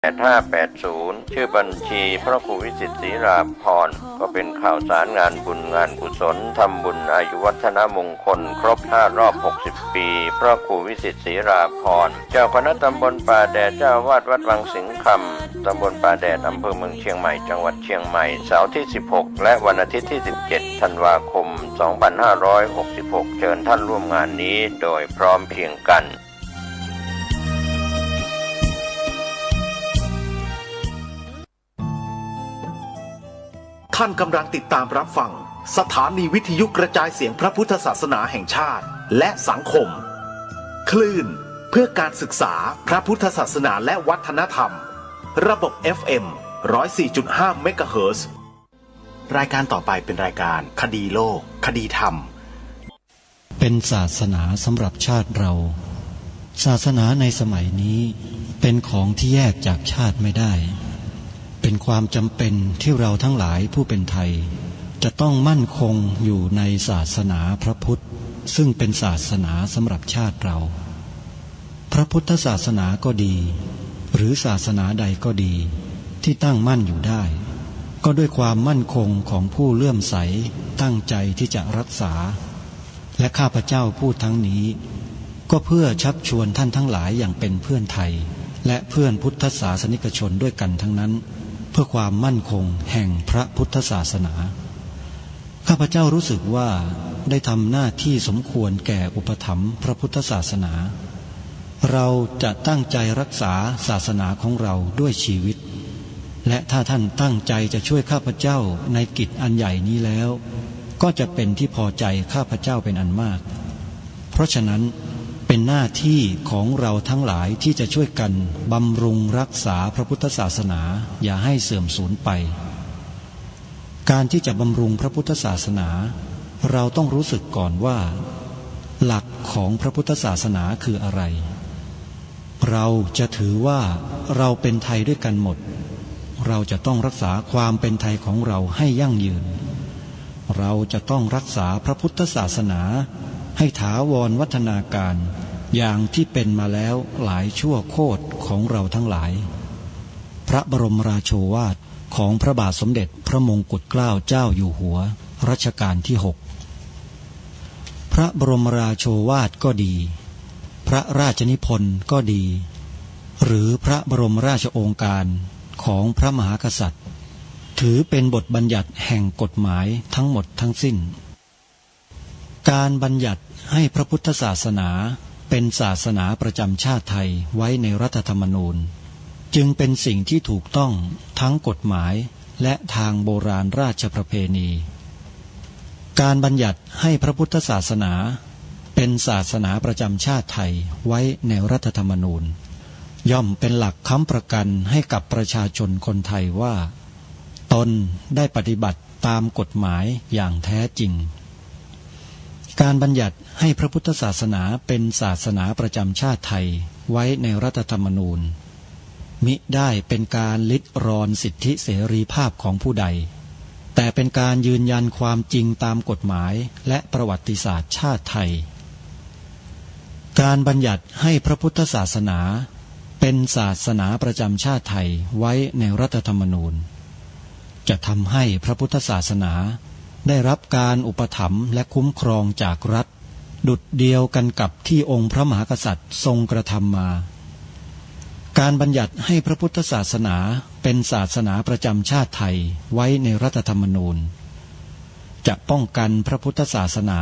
8580ชื่อบัญชีพระครูวิสิทธิ์ศรีราภรณ์ก็เป็นข่าวสารงานบุญงานกุศลทำบุญอายุวัฒนมงคลครบ5รอบ60ปีพระครูวิสิทธิ์ศรีราภรณ์เจ้าคณะตำบลป่าแดดเจ้าวาดวัดวังสิงห์คำตำบลป่าแดดอำเภอเมืองเชียงใหม่จังหวัดเชียงใหม่เสาร์ที่16และวันอาทิตย์ที่17ธันวาคม2566เชิญท่านร่วมงานนี้โดยพร้อมเพรียงกันท่านกำลังติดตามรับฟังสถานีวิทยุกระจายเสียงพระพุทธศาสนาแห่งชาติและสังคมคลื่นเพื่อการศึกษาพระพุทธศาสนาและวัฒนธรรมระบบ FM 104.5 เมกะเฮิรตซ์รายการต่อไปเป็นรายการคดีโลกคดีธรรมเป็นศาสนาสำหรับชาติเราศาสนาในสมัยนี้เป็นของที่แยกจากชาติไม่ได้เป็นความจำเป็นที่เราทั้งหลายผู้เป็นไทยจะต้องมั่นคงอยู่ในศาสนาพระพุทธซึ่งเป็นศาสนาสำหรับชาติเราพระพุทธศาสนาก็ดีหรือศาสนาใดก็ดีที่ตั้งมั่นอยู่ได้ก็ด้วยความมั่นคงของผู้เลื่อมใสตั้งใจที่จะรักษาและข้าพเจ้าพูดทั้งนี้ก็เพื่อชักชวนท่านทั้งหลายอย่างเป็นเพื่อนไทยและเพื่อนพุทธศาสนิกชนด้วยกันทั้งนั้นเพื่อความมั่นคงแห่งพระพุทธศาสนาข้าพเจ้ารู้สึกว่าได้ทำหน้าที่สมควรแก่อุปถัมภ์พระพุทธศาสนาเราจะตั้งใจรักษาศาสนาของเราด้วยชีวิตและถ้าท่านตั้งใจจะช่วยข้าพเจ้าในกิจอันใหญ่นี้แล้วก็จะเป็นที่พอใจข้าพเจ้าเป็นอันมากเพราะฉะนั้นเป็นหน้าที่ของเราทั้งหลายที่จะช่วยกันบำรุงรักษาพระพุทธศาสนาอย่าให้เสื่อมสูญไปการที่จะบำรุงพระพุทธศาสนาเราต้องรู้สึกก่อนว่าหลักของพระพุทธศาสนาคืออะไรเราจะถือว่าเราเป็นไทยด้วยกันหมดเราจะต้องรักษาความเป็นไทยของเราให้ยั่งยืนเราจะต้องรักษาพระพุทธศาสนาให้ถาวรวัฒนาการอย่างที่เป็นมาแล้วหลายชั่วโคตรของเราทั้งหลายพระบรมราโชวาทของพระบาทสมเด็จพระมงกุฎเกล้าเจ้าอยู่หัวรัชกาลที่6พระบรมราโชวาทก็ดีพระราชนิพนธ์ก็ดีหรือพระบรมราชโองการของพระมหากษัตริย์ถือเป็นบทบัญญัติแห่งกฎหมายทั้งหมดทั้งสิ้นการบัญญัติให้พระพุทธศาสนาเป็นศาสนาประจำชาติไทยไว้ในรัฐธรรมนูญจึงเป็นสิ่งที่ถูกต้องทั้งกฎหมายและทางโบราณราชประเพณีการบัญญัติให้พระพุทธศาสนาเป็นศาสนาประจำชาติไทยไว้ในรัฐธรรมนูญย่อมเป็นหลักค้ำประกันให้กับประชาชนคนไทยว่าตนได้ปฏิบัติตามกฎหมายอย่างแท้จริงการบัญญัติให้พระพุทธศาสนาเป็นศาสนาประจำชาติไทยไว้ในรัฐธรรมนูญมิได้เป็นการลิดรอนสิทธิเสรีภาพของผู้ใดแต่เป็นการยืนยันความจริงตามกฎหมายและประวัติศาสตร์ชาติไทยการบัญญัติให้พระพุทธศาสนาเป็นศาสนาประจำชาติไทยไว้ในรัฐธรรมนูญจะทำให้พระพุทธศาสนาได้รับการอุปถัมภ์และคุ้มครองจากรัฐดุจเดียวกันกับที่องค์พระมหากษัตริย์ทรงกระทำมาการบัญญัติให้พระพุทธศาสนาเป็นศาสนาประจำชาติไทยไว้ในรัฐธรรมนูญจะป้องกันพระพุทธศาสนา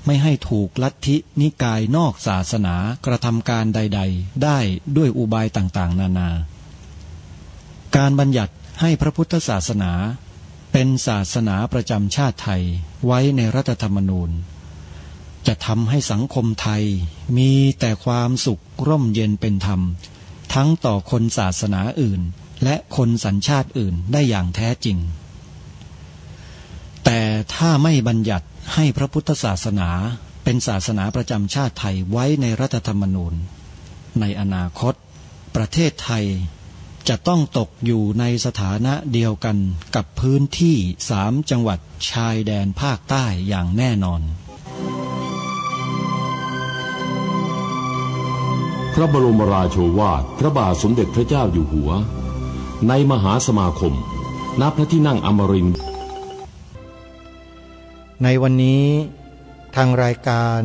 ไม่ให้ถูกลัทธินิกายนอกศาสนากระทำการใดๆได้ด้วยอุบายต่างๆนานาการบัญญัติให้พระพุทธศาสนาเป็นศาสนาประจำชาติไทยไว้ในรัฐธรรมนูญจะทำให้สังคมไทยมีแต่ความสุขร่มเย็นเป็นธรรมทั้งต่อคนศาสนาอื่นและคนสัญชาติอื่นได้อย่างแท้จริงแต่ถ้าไม่บัญญัติให้พระพุทธศาสนาเป็นศาสนาประจำชาติไทยไว้ในรัฐธรรมนูญในอนาคตประเทศไทยจะต้องตกอยู่ในสถานะเดียวกันกับพื้นที่3จังหวัดชายแดนภาคใต้อย่างแน่นอน พระบรมราโชวาทพระบาทสมเด็จพระเจ้าอยู่หัวในมหาสมาคมณพระที่นั่งอมรินทร์ในวันนี้ทางรายการ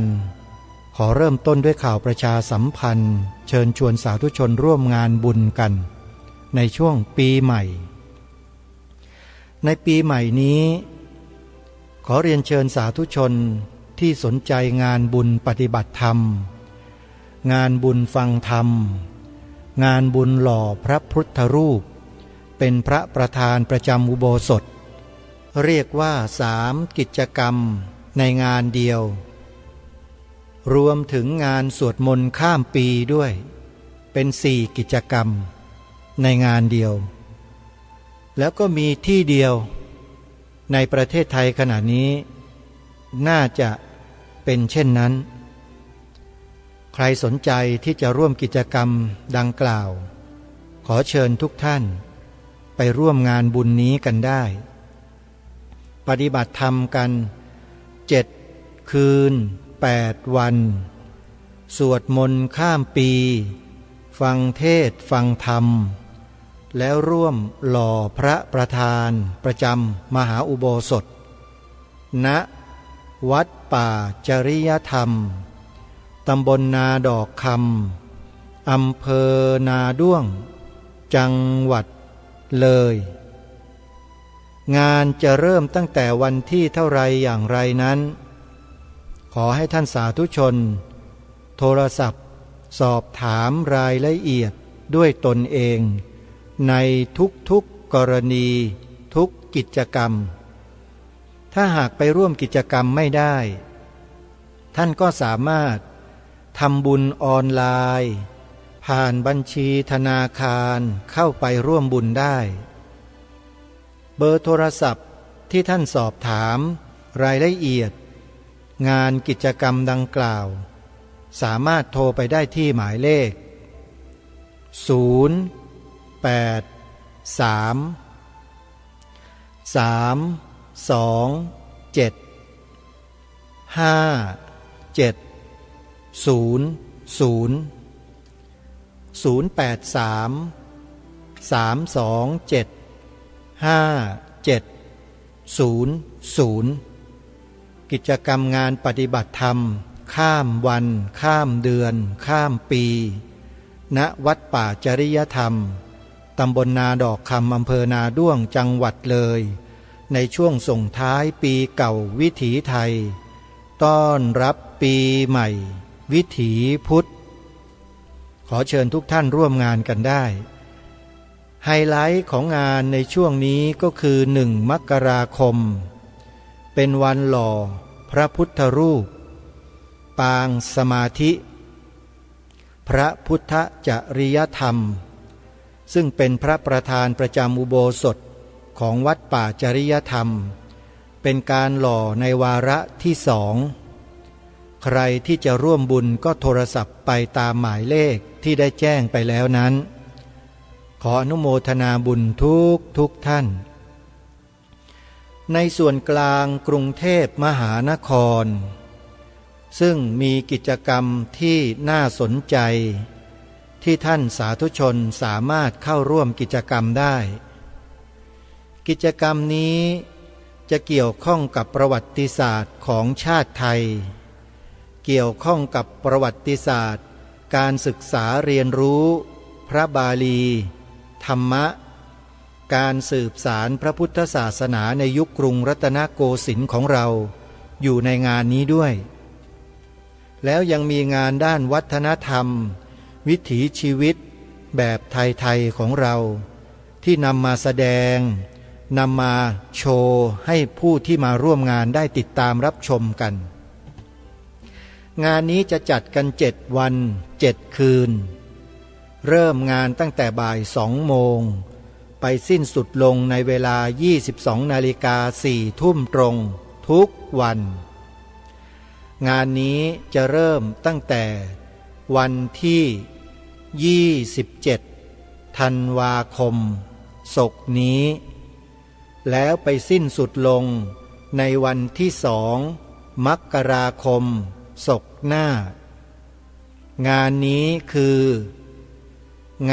ขอเริ่มต้นด้วยข่าวประชาสัมพันธ์เชิญชวนสาธุชนร่วมงานบุญกันในช่วงปีใหม่ในปีใหม่นี้ขอเรียนเชิญสาธุชนที่สนใจงานบุญปฏิบัติธรรมงานบุญฟังธรรมงานบุญหล่อพระพุทธรูปเป็นพระประธานประจำอุโบสถเรียกว่า3 กิจกรรมในงานเดียวรวมถึงงานสวดมนต์ข้ามปีด้วยเป็น4 กิจกรรมในงานเดียวแล้วก็มีที่เดียวในประเทศไทยขณะนี้น่าจะเป็นเช่นนั้นใครสนใจที่จะร่วมกิจกรรมดังกล่าวขอเชิญทุกท่านไปร่วมงานบุญนี้กันได้ปฏิบัติธรรมกัน7 คืน 8 วันสวดมนต์ข้ามปีฟังเทศน์ฟังธรรมแล้วร่วมหล่อพระประธานประจำมหาอุโบสถณวัดป่าจริยธรรมตำบลนาดอกคำอำเภอนาด้วงจังหวัดเลยงานจะเริ่มตั้งแต่วันที่เท่าไรอย่างไรนั้นขอให้ท่านสาธุชนโทรศัพท์สอบถามรายละเอียดด้วยตนเองในทุกๆกรณีทุกกิจกรรมถ้าหากไปร่วมกิจกรรมไม่ได้ท่านก็สามารถทำบุญออนไลน์ผ่านบัญชีธนาคารเข้าไปร่วมบุญได้เบอร์โทรศัพท์ที่ท่านสอบถามรายละเอียดงานกิจกรรมดังกล่าวสามารถโทรไปได้ที่หมายเลขกิจกรรมงานปฏิบัติธรรมข้ามวันข้ามเดือนข้ามปีณวัดป่าจริยธรรมตำบลนาดอกคำอำเภอนาด้วงจังหวัดเลยในช่วงส่งท้ายปีเก่าวิถีไทยต้อนรับปีใหม่วิถีพุทธขอเชิญทุกท่านร่วมงานกันได้ไฮไลท์ของงานในช่วงนี้ก็คือ1 มกราคมเป็นวันหล่อพระพุทธรูปปางสมาธิพระพุทธจริยธรรมซึ่งเป็นพระประธานประจำอุโบสถของวัดป่าจริยธรรมเป็นการหล่อในวาระที่2ใครที่จะร่วมบุญก็โทรศัพท์ไปตามหมายเลขที่ได้แจ้งไปแล้วนั้นขออนุโมทนาบุญทุกท่านในส่วนกลางกรุงเทพมหานครซึ่งมีกิจกรรมที่น่าสนใจที่ท่านสาธุชนสามารถเข้าร่วมกิจกรรมได้กิจกรรมนี้จะเกี่ยวข้องกับประวัติศาสตร์ของชาติไทยเกี่ยวข้องกับประวัติศาสตร์การศึกษาเรียนรู้พระบาลีธรรมะการสืบสารพระพุทธศาสนาในยุคกรุงรัตนโกสินทร์ของเราอยู่ในงานนี้ด้วยแล้วยังมีงานด้านวัฒนธรรมวิถีชีวิตแบบไทยๆของเราที่นำมาแสดงนำมาโชว์ให้ผู้ที่มาร่วมงานได้ติดตามรับชมกันงานนี้จะจัดกัน7 วัน 7 คืนเริ่มงานตั้งแต่บ่าย 2 โมงไปสิ้นสุดลงในเวลา 22:04 ทุ่มตรงทุกวันงานนี้จะเริ่มตั้งแต่วันที่27 ธันวาคมศกนี้แล้วไปสิ้นสุดลงในวันที่2 มกราคมศกหน้า งานนี้คือ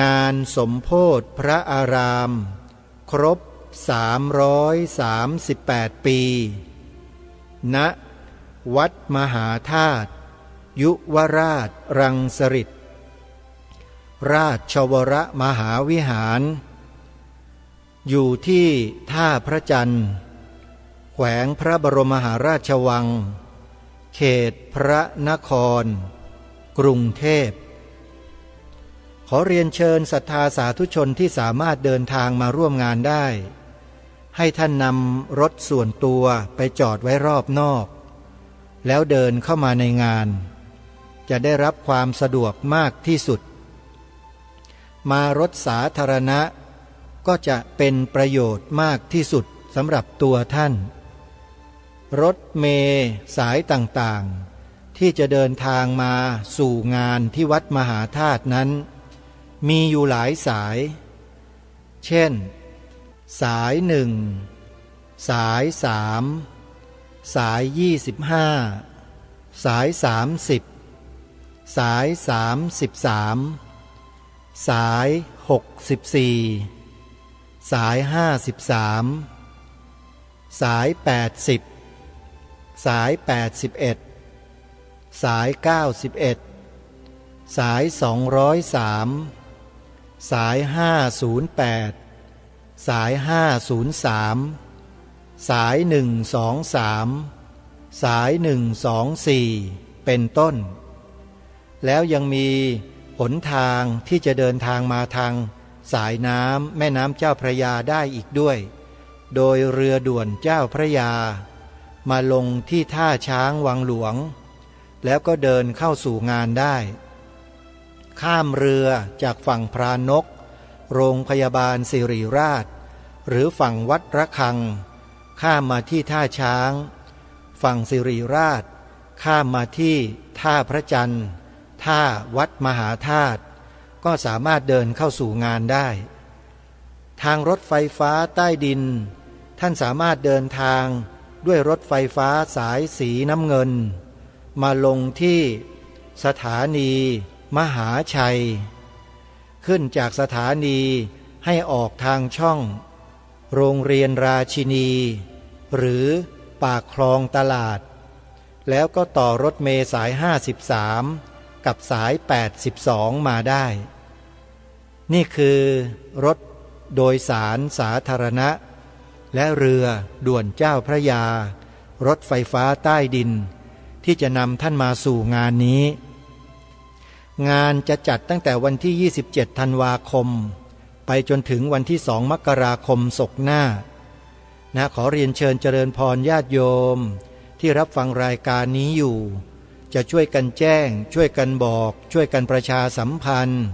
งานสมโภชพระอาราม ครบ338 ปี ณ วัดมหาธาตุยุวราชรังสฤษฎ์ราชวรมหาวิหาร อยู่ที่ท่าพระจันทร์แขวงพระบรมมหาราชวัง เขตพระนคร กรุงเทพขอเรียนเชิญศรัทธาสาธุชนที่สามารถเดินทางมาร่วมงานได้ให้ท่านนำรถส่วนตัวไปจอดไว้รอบนอกแล้วเดินเข้ามาในงานจะได้รับความสะดวกมากที่สุดมารถสาธารณะก็จะเป็นประโยชน์มากที่สุดสำหรับตัวท่านรถเมล์สายต่างๆที่จะเดินทางมาสู่งานที่วัดมหาธาตุนั้นมีอยู่หลายสายเช่นสาย1สาย3สาย25สาย30สาย33สาย64สาย53สาย80สาย81สาย91สาย203สาย508สาย503สาย123สาย124เป็นต้นแล้วยังมีหนทางที่จะเดินทางมาทางสายน้ำแม่น้ำเจ้าพระยาได้อีกด้วยโดยเรือด่วนเจ้าพระยามาลงที่ท่าช้างวังหลวงแล้วก็เดินเข้าสู่งานได้ข้ามเรือจากฝั่งพรานกโรงพยาบาลสิริราชหรือฝั่งวัดระฆังข้ามมาที่ท่าช้างฝั่งสิริราชข้ามมาที่ท่าพระจันทร์ท่าวัดมหาธาตุก็สามารถเดินเข้าสู่งานได้ทางรถไฟฟ้าใต้ดินท่านสามารถเดินทางด้วยรถไฟฟ้าสายสีน้ำเงินมาลงที่สถานีมหาชัยขึ้นจากสถานีให้ออกทางช่องโรงเรียนราชินีหรือปากคลองตลาดแล้วก็ต่อรถเมล์สาย53กับสาย82มาได้นี่คือรถโดยสารสาธารณะและเรือด่วนเจ้าพระยารถไฟฟ้าใต้ดินที่จะนำท่านมาสู่งานนี้งานจะจัดตั้งแต่วันที่27ธันวาคมไปจนถึงวันที่2มกราคมศกหน้าขอเรียนเชิญเจริญพรญาติโยมที่รับฟังรายการนี้อยู่จะช่วยกันแจ้งช่วยกันบอกช่วยกันประชาสัมพันธ์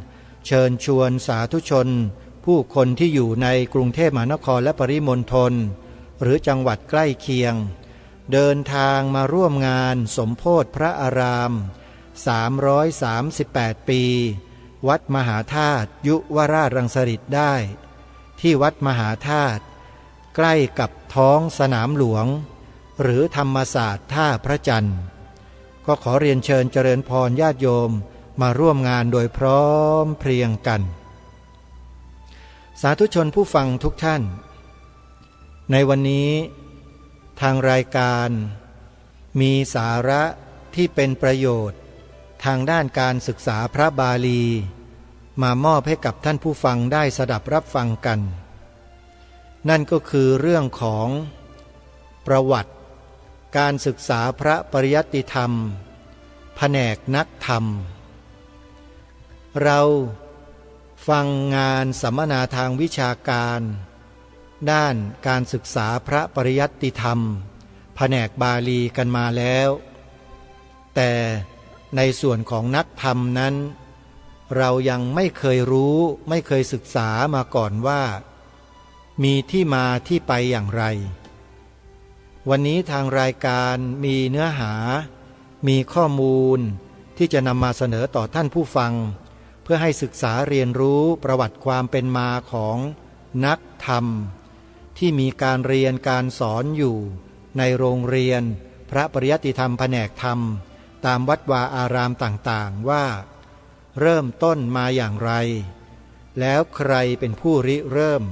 เชิญชวนสาธุชนผู้คนที่อยู่ในกรุงเทพมหานครและปริมณฑลหรือจังหวัดใกล้เคียงเดินทางมาร่วมงานสมโภชพระอาราม338 ปีวัดมหาธาตุยุวราชรังสฤษฎ์ได้ที่วัดมหาธาตุใกล้กับท้องสนามหลวงหรือธรรมศาสตร์ท่าพระจันทร์ก็ขอเรียนเชิญเจริญพรญาติโยมมาร่วมงานโดยพร้อมเพรียงกันสาธุชนผู้ฟังทุกท่านในวันนี้ทางรายการมีสาระที่เป็นประโยชน์ทางด้านการศึกษาพระบาลีมามอบให้กับท่านผู้ฟังได้สดับรับฟังกันนั่นก็คือเรื่องของประวัติการศึกษาพระปริยัติธรรมแผนกนักธรรมเราฟังงานสัมมนาทางวิชาการด้านการศึกษาพระปริยัติธรรมแผนกบาลีกันมาแล้วแต่ในส่วนของนักธรรมนั้นเรายังไม่เคยรู้ไม่เคยศึกษามาก่อนว่ามีที่มาที่ไปอย่างไรวันนี้ทางรายการมีเนื้อหามีข้อมูลที่จะนำมาเสนอต่อท่านผู้ฟังเพื่อให้ศึกษาเรียนรู้ประวัติความเป็นมาของนักธรรมที่มีการเรียนการสอนอยู่ในโรงเรียนพระปริยัติธรรมแผนกธรรมตามวัดวาอารามต่างๆว่า เริ่มต้นมาอย่างไรแล้วใครเป็นผู้ริเริ่ม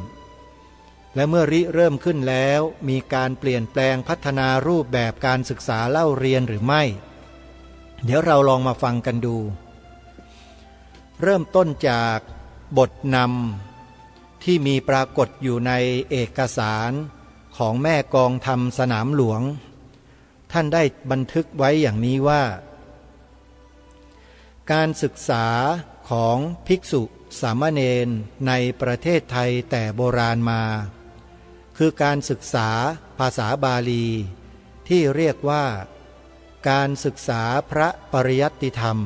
และเมื่อริเริ่มขึ้นแล้วมีการเปลี่ยนแปลงพัฒนารูปแบบการศึกษาเล่าเรียนหรือไม่เดี๋ยวเราลองมาฟังกันดูเริ่มต้นจากบทนำที่มีปรากฏอยู่ในเอกสารของแม่กองธรรมสนามหลวงท่านได้บันทึกไว้อย่างนี้ว่าการศึกษาของภิกษุสามเณรในประเทศไทยแต่โบราณมาคือการศึกษาภาษาบาลีที่เรียกว่าการศึกษาพระปริยัติธรรม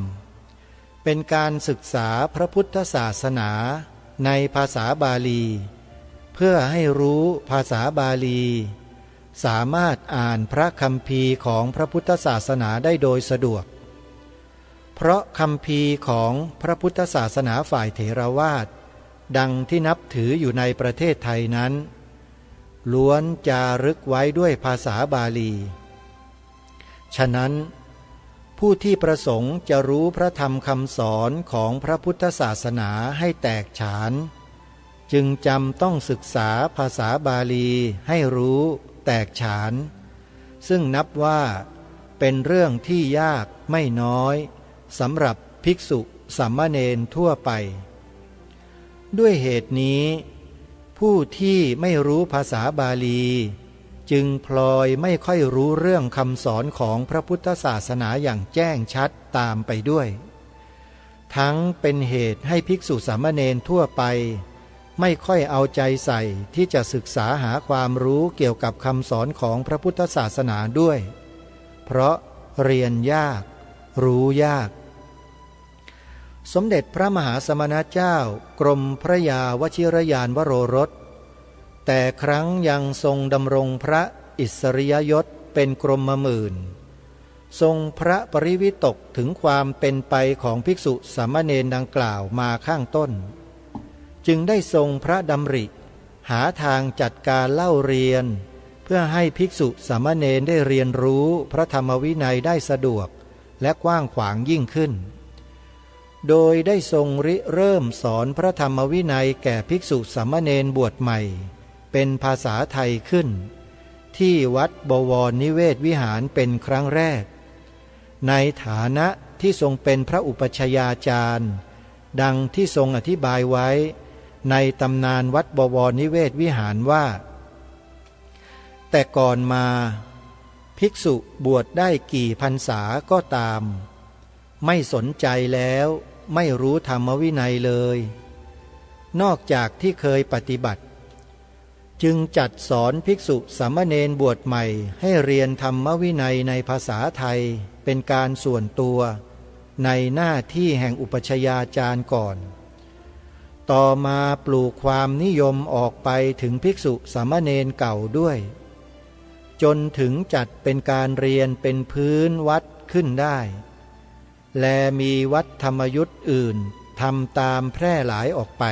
เป็นการศึกษาพระพุทธศาสนาในภาษาบาลีเพื่อให้รู้ภาษาบาลีสามารถอ่านพระคัมภีร์ของพระพุทธศาสนาได้โดยสะดวกเพราะคัมภีร์ของพระพุทธศาสนาฝ่ายเถรวาทดังที่นับถืออยู่ในประเทศไทยนั้นล้วนจารึกไว้ด้วยภาษาบาลีฉะนั้นผู้ที่ประสงค์จะรู้พระธรรมคำสอนของพระพุทธศาสนาให้แตกฉานจึงจำต้องศึกษาภาษาบาลีให้รู้แตกฉานซึ่งนับว่าเป็นเรื่องที่ยากไม่น้อยสำหรับภิกษุสามเณรทั่วไปด้วยเหตุนี้ผู้ที่ไม่รู้ภาษาบาลีจึงพลอยไม่ค่อยรู้เรื่องคำสอนของพระพุทธศาสนาอย่างแจ้งชัดตามไปด้วยทั้งเป็นเหตุให้ภิกษุสามเณรทั่วไปไม่ค่อยเอาใจใส่ที่จะศึกษาหาความรู้เกี่ยวกับคำสอนของพระพุทธศาสนาด้วยเพราะเรียนยากรู้ยากสมเด็จพระมหาสมณเจ้ากรมพระยาวชิรยานวโรรสแต่ครั้งยังทรงดำรงพระอิสริยยศเป็นกรมหมื่นทรงพระปริวิตกถึงความเป็นไปของภิกษุสามเณรดังกล่าวมาข้างต้นจึงได้ทรงพระดำริหาทางจัดการเล่าเรียนเพื่อให้ภิกษุสามเณรได้เรียนรู้พระธรรมวินัยได้สะดวกและกว้างขวางยิ่งขึ้นโดยได้ทรงริเริ่มสอนพระธรรมวินัยแก่ภิกษุสามเณรบวชใหม่เป็นภาษาไทยขึ้นที่วัดบวรนิเวศวิหารเป็นครั้งแรกในฐานะที่ทรงเป็นพระอุปัชฌาจารย์ดังที่ทรงอธิบายไว้ในตำนานวัดบวรนิเวศวิหารว่าแต่ก่อนมาภิกษุบวชได้กี่พรรษาก็ตามไม่สนใจแล้วไม่รู้ธรรมวินัยเลยนอกจากที่เคยปฏิบัติจึงจัดสอนภิกษุสามเณรบวชใหม่ให้เรียนธรรมวินัยในภาษาไทยเป็นการส่วนตัวในหน้าที่แห่งอุปัชฌาจารย์ก่อนต่อมาปลูกความนิยมออกไปถึงภิกษุสามเณรเก่าด้วยจนถึงจัดเป็นการเรียนเป็นพื้นวัดขึ้นได้และมีวัดธรรมยุทธ์อื่นทำตามแพร่หลายออกไป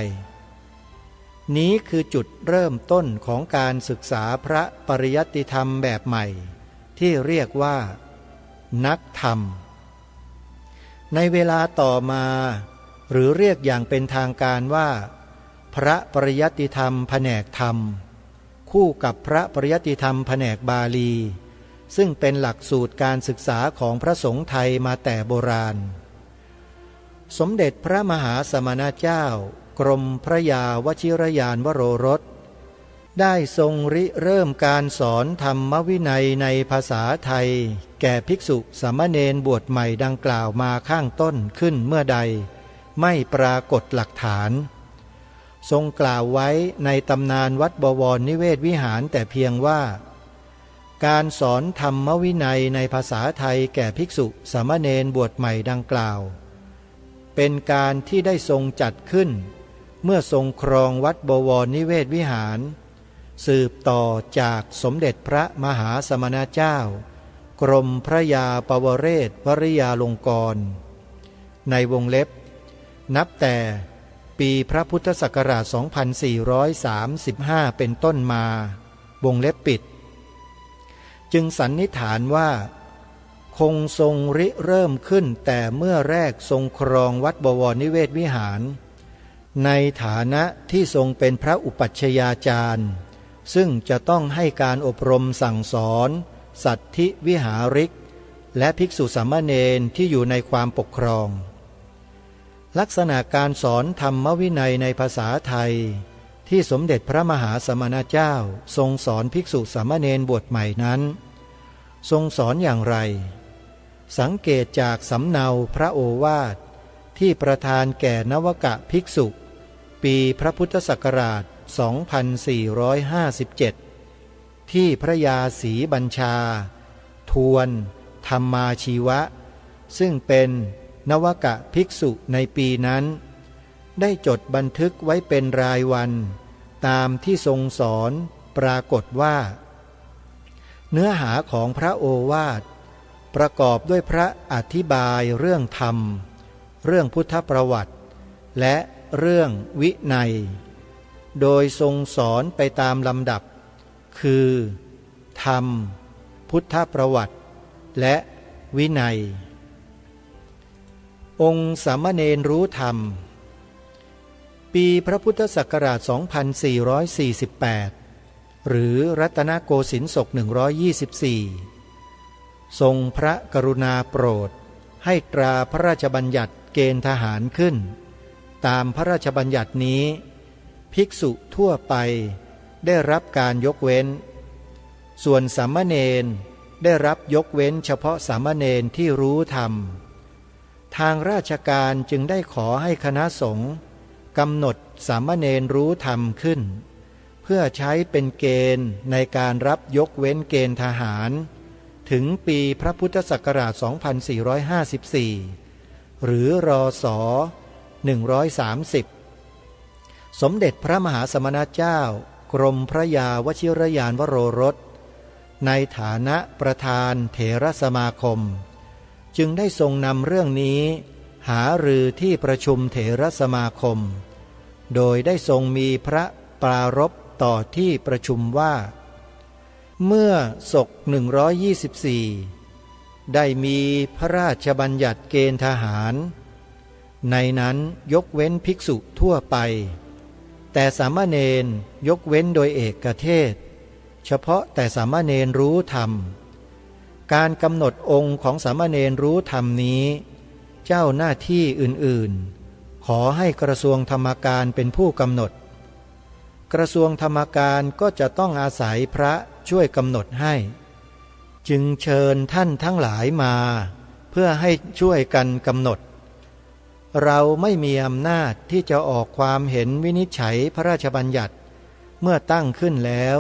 นี้คือจุดเริ่มต้นของการศึกษาพระปริยัติธรรมแบบใหม่ที่เรียกว่านักธรรมในเวลาต่อมาหรือเรียกอย่างเป็นทางการว่าพระปริยัติธรรมแผนกธรรมคู่กับพระปริยัติธรรมแผนกบาลีซึ่งเป็นหลักสูตรการศึกษาของพระสงฆ์ไทยมาแต่โบราณสมเด็จพระมหาสมณเจ้ากรมพระยาวชิรยานวโรรสได้ทรงริเริ่มการสอนธรรมวินัยในภาษาไทยแก่ภิกษุสามเณรบวชใหม่ดังกล่าวมาข้างต้นขึ้นเมื่อใดไม่ปรากฏหลักฐานทรงกล่าวไว้ในตำนานวัดบวรนิเวศวิหารแต่เพียงว่าการสอนธรรมวินัยในภาษาไทยแก่ภิกษุสามเณรบวชใหม่ดังกล่าวเป็นการที่ได้ทรงจัดขึ้นเมื่อทรงครองวัดบวรนิเวศวิหารสืบต่อจากสมเด็จพระมหาสมณเจ้ากรมพระยาปวเรศวริยาลงกรณ์ในวงเล็บนับแต่ปีพระพุทธศักราช 2435 เป็นต้นมาวงเล็บปิดจึงสันนิษฐานว่า คงทรงริเริ่มขึ้นแต่เมื่อแรกทรงครองวัดบวรนิเวศวิหารในฐานะที่ทรงเป็นพระอุปัชฌายาจารย์ซึ่งจะต้องให้การอบรมสั่งสอนสัตถิวิหาริกและภิกษุสามเณรที่อยู่ในความปกครองลักษณะการสอนธรรมวินัยในภาษาไทยที่สมเด็จพระมหาสมณเจ้าทรงสอนภิกษุสามเณรบวชใหม่นั้นทรงสอนอย่างไรสังเกตจากสำเนาพระโอวาทที่ประทานแก่นวกะภิกษุปีพระพุทธศักราช 2457 ที่พระยาศรีบัญชาทวนธรรมาชีวะซึ่งเป็นนวกะภิกษุในปีนั้นได้จดบันทึกไว้เป็นรายวันตามที่ทรงสอนปรากฏว่าเนื้อหาของพระโอวาทประกอบด้วยพระอธิบายเรื่องธรรมเรื่องพุทธประวัติและเรื่องวินัยโดยทรงสอนไปตามลำดับคือธรรมพุทธประวัติและวินัยองค์สามเณรรู้ธรรมปีพระพุทธศักราช 2448 หรือรัตนโกสินทร์ศก 124 ทรงพระกรุณาโปรดให้ตราพระราชบัญญัติเกณฑ์ทหารขึ้นตามพระราชบัญญัตินี้ภิกษุทั่วไปได้รับการยกเว้นส่วนสามเณรได้รับยกเว้นเฉพาะสามเณรที่รู้ธรรมทางราชการจึงได้ขอให้คณะสงฆ์กำหนดสามเณรรู้ธรรมขึ้นเพื่อใช้เป็นเกณฑ์ในการรับยกเว้นเกณฑ์ทหารถึงปีพระพุทธศักราช 2454 หรือรศ 130 สมเด็จพระมหาสมณเจ้ากรมพระยาวชิรยานวโรรสในฐานะประธานเถรสมาคมจึงได้ทรงนำเรื่องนี้หารือที่ประชุมเถรสมาคมโดยได้ทรงมีพระปรารภต่อที่ประชุมว่าเมื่อศก 124 ได้มีพระราชบัญญัติเกณฑ์ทหารในนั้นยกเว้นภิกษุทั่วไปแต่สามเณรยกเว้นโดยเอกเทศเฉพาะแต่สามเณรรู้ธรรมการกำหนดองค์ของสามเณรรู้ธรรมนี้เจ้าหน้าที่อื่นๆขอให้กระทรวงธรรมการเป็นผู้กำหนดกระทรวงธรรมการก็จะต้องอาศัยพระช่วยกำหนดให้จึงเชิญท่านทั้งหลายมาเพื่อให้ช่วยกันกำหนดเราไม่มีอำนาจที่จะออกความเห็นวินิจฉัยพระราชบัญญัติเมื่อตั้งขึ้นแล้ว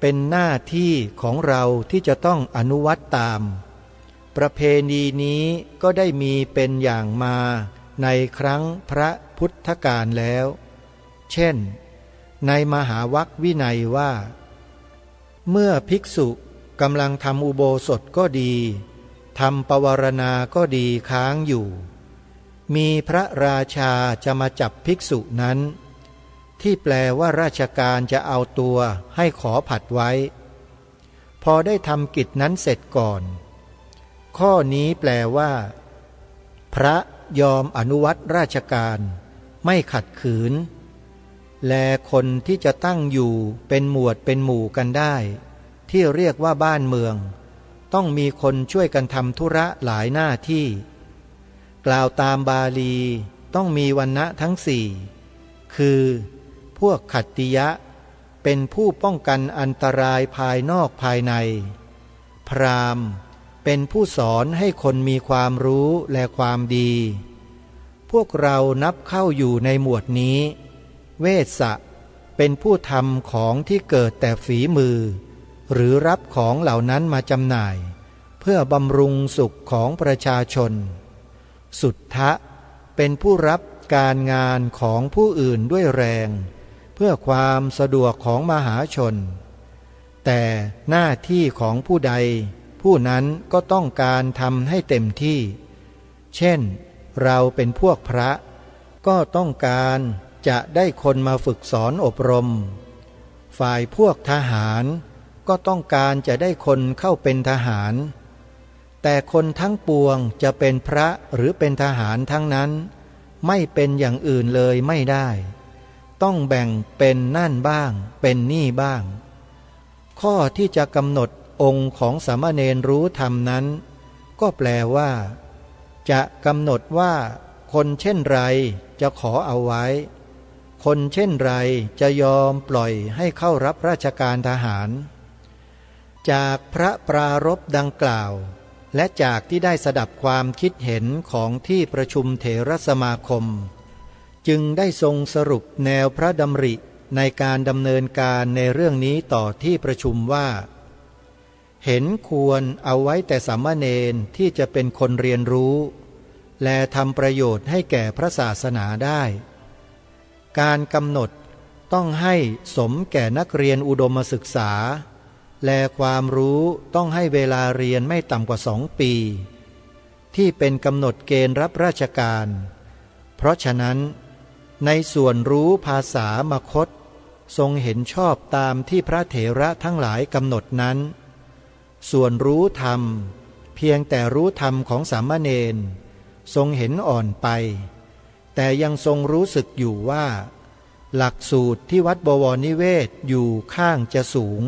เป็นหน้าที่ของเราที่จะต้องอนุวัตตามประเพณีนี้ก็ได้มีเป็นอย่างมาในครั้งพระพุทธกาลแล้วเช่นในมหาวรรควินัยว่าเมื่อภิกษุกำลังทำอุโบสถก็ดีทำปวารณาก็ดีค้างอยู่มีพระราชาจะมาจับภิกษุนั้นที่แปลว่าราชการจะเอาตัวให้ขอผัดไว้พอได้ทำกิจนั้นเสร็จก่อนข้อนี้แปลว่าพระยอมอนุวัตราชการไม่ขัดขืนแลคนที่จะตั้งอยู่เป็นหมวดเป็นหมู่กันได้ที่เรียกว่าบ้านเมืองต้องมีคนช่วยกันทำธุระหลายหน้าที่กล่าวตามบาลีต้องมีวรรณะทั้งสี่คือพวกขัตติยะเป็นผู้ป้องกันอันตรายภายนอกภายในพราหมณ์เป็นผู้สอนให้คนมีความรู้และความดีพวกเรานับเข้าอยู่ในหมวดนี้เวสสะเป็นผู้ทำของที่เกิดแต่ฝีมือหรือรับของเหล่านั้นมาจำหน่ายเพื่อบำรุงสุขของประชาชนสุทธะเป็นผู้รับการงานของผู้อื่นด้วยแรงเพื่อความสะดวกของมหาชนแต่หน้าที่ของผู้ใดผู้นั้นก็ต้องการทำให้เต็มที่เช่นเราเป็นพวกพระก็ต้องการจะได้คนมาฝึกสอนอบรมฝ่ายพวกทหารก็ต้องการจะได้คนเข้าเป็นทหาร แต่คนทั้งปวงจะเป็นพระหรือเป็นทหารทั้งนั้นไม่เป็นอย่างอื่นเลยไม่ได้ต้องแบ่งเป็นนั่นบ้างเป็นนี่บ้างข้อที่จะกำหนดองค์ของสามเณรรู้ธรรมนั้นก็แปลว่าจะกำหนดว่าคนเช่นไรจะขอเอาไว้คนเช่นไรจะยอมปล่อยให้เข้ารับราชการทหารจากพระปรารภดังกล่าวและจากที่ได้สดับความคิดเห็นของที่ประชุมเถรสมาคมจึงได้ทรงสรุปแนวพระดำริในการดำเนินการในเรื่องนี้ต่อที่ประชุมว่าเห็นควรเอาไว้แต่สามเณรที่จะเป็นคนเรียนรู้และทำประโยชน์ให้แก่พระศาสนาได้การกำหนดต้องให้สมแก่นักเรียนอุดมศึกษาและความรู้ต้องให้เวลาเรียนไม่ต่ำกว่า2 ปีที่เป็นกำหนดเกณฑ์รับราชการเพราะฉะนั้นในส่วนรู้ภาษามคธทรงเห็นชอบตามที่พระเถระทั้งหลายกำหนดนั้นส่วนรู้ธรรมเพียงแต่รู้ธรรมของสามเณรทรงเห็นอ่อนไปแต่ยังทรงรู้สึกอยู่ว่าหลักสูตรที่วัดบวรนิเวศอยู่ข้างจะสูง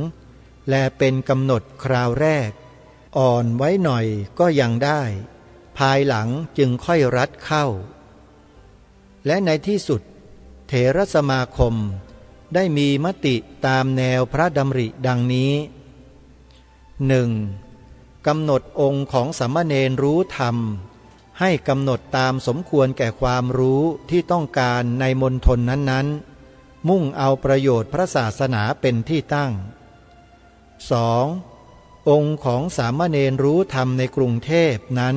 และเป็นกำหนดคราวแรกอ่อนไว้หน่อยก็ยังได้ภายหลังจึงค่อยรัดเข้าและในที่สุดเถรสมาคมได้มีมติตามแนวพระดำริดังนี้ 1. กำหนดองค์ของสามเณรรู้ธรรมให้กำหนดตามสมควรแก่ความรู้ที่ต้องการในมณฑลนั้นๆมุ่งเอาประโยชน์พระศาสนาเป็นที่ตั้ง 2. องค์ของสามเณรรู้ธรรมในกรุงเทพนั้น